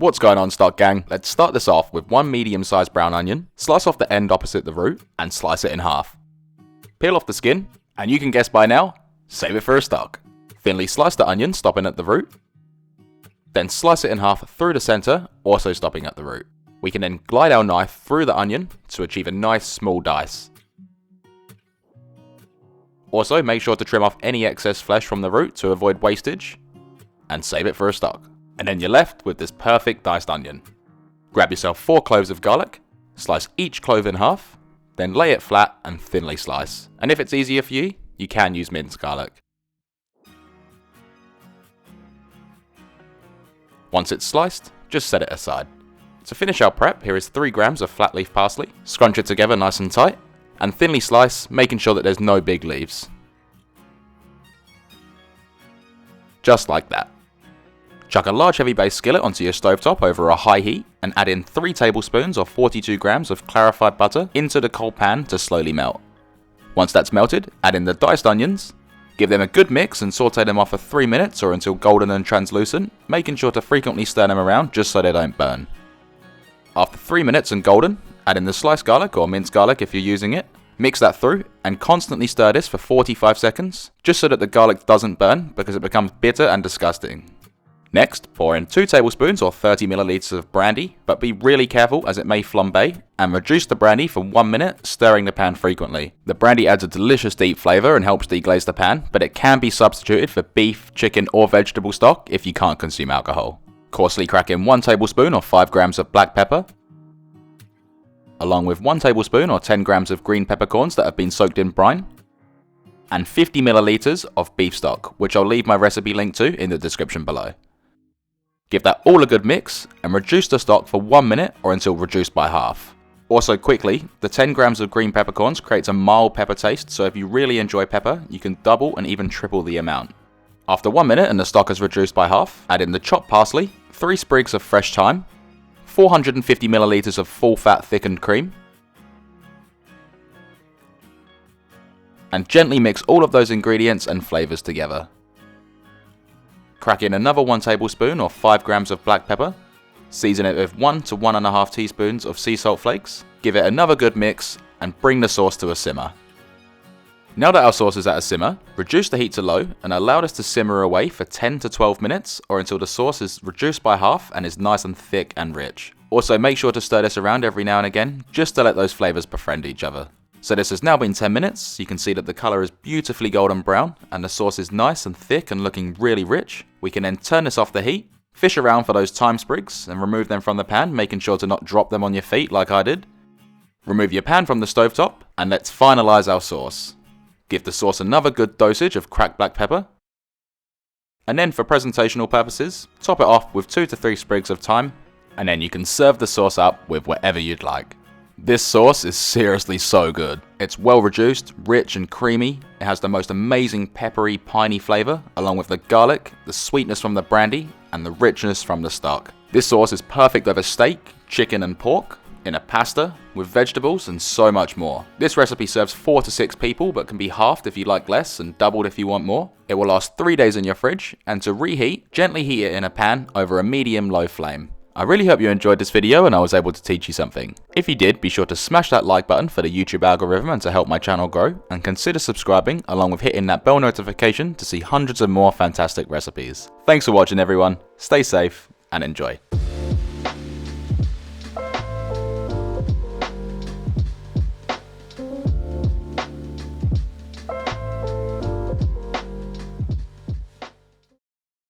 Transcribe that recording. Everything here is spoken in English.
What's going on, stock gang? Let's start this off with one medium-sized brown onion, slice off the end opposite the root, and slice it in half. Peel off the skin, and you can guess by now, save it for a stock. Thinly slice the onion, stopping at the root. Then slice it in half through the center, also stopping at the root. We can then glide our knife through the onion to achieve a nice small dice. Also, make sure to trim off any excess flesh from the root to avoid wastage, and save it for a stock. And then you're left with this perfect diced onion. Grab yourself 4 cloves of garlic, slice each clove in half, then lay it flat and thinly slice. And if it's easier for you, you can use minced garlic. Once it's sliced, just set it aside. To finish our prep, here is 3 grams of flat leaf parsley. Scrunch it together nice and tight, and thinly slice, making sure that there's no big leaves. Just like that. Chuck a large heavy base skillet onto your stovetop over a high heat, and add in 3 tablespoons or 42 grams of clarified butter into the cold pan to slowly melt. Once that's melted, add in the diced onions. Give them a good mix and saute them off for 3 minutes or until golden and translucent, making sure to frequently stir them around just so they don't burn. After 3 minutes and golden, add in the sliced garlic or minced garlic if you're using it. Mix that through and constantly stir this for 45 seconds, just so that the garlic doesn't burn because it becomes bitter and disgusting. Next, pour in 2 tablespoons or 30 milliliters of brandy, but be really careful as it may flambe, and reduce the brandy for 1 minute, stirring the pan frequently. The brandy adds a delicious deep flavour and helps deglaze the pan, but it can be substituted for beef, chicken or vegetable stock if you can't consume alcohol. Coarsely crack in 1 tablespoon or 5 grams of black pepper, along with 1 tablespoon or 10 grams of green peppercorns that have been soaked in brine, and 50 milliliters of beef stock, which I'll leave my recipe link to in the description below. Give that all a good mix and reduce the stock for 1 minute or until reduced by half. Also quickly, the 10 grams of green peppercorns creates a mild pepper taste, so if you really enjoy pepper, you can double and even triple the amount. After 1 minute and the stock is reduced by half, add in the chopped parsley, 3 sprigs of fresh thyme, 450 milliliters of full fat thickened cream, and gently mix all of those ingredients and flavours together. Crack in another 1 tablespoon or 5 grams of black pepper, season it with 1 to 1.5 teaspoons of sea salt flakes, give it another good mix, and bring the sauce to a simmer. Now that our sauce is at a simmer, reduce the heat to low and allow this to simmer away for 10 to 12 minutes or until the sauce is reduced by half and is nice and thick and rich. Also make sure to stir this around every now and again just to let those flavours befriend each other. So this has now been 10 minutes, you can see that the colour is beautifully golden brown and the sauce is nice and thick and looking really rich. We can then turn this off the heat, fish around for those thyme sprigs and remove them from the pan, making sure to not drop them on your feet like I did. Remove your pan from the stovetop and let's finalise our sauce. Give the sauce another good dosage of cracked black pepper. And then for presentational purposes, top it off with 2 to 3 sprigs of thyme, and then you can serve the sauce up with whatever you'd like. This sauce is seriously so good. It's well reduced, rich and creamy. It has the most amazing peppery, piney flavour, along with the garlic, the sweetness from the brandy, and the richness from the stock. This sauce is perfect over steak, chicken and pork, in a pasta, with vegetables and so much more. This recipe serves 4 to 6 people but can be halved if you like less and doubled if you want more. It will last 3 days in your fridge, and to reheat, gently heat it in a pan over a medium-low flame. I really hope you enjoyed this video and I was able to teach you something. If you did, be sure to smash that like button for the YouTube algorithm and to help my channel grow, and consider subscribing along with hitting that bell notification to see hundreds of more fantastic recipes. Thanks for watching everyone, stay safe and enjoy.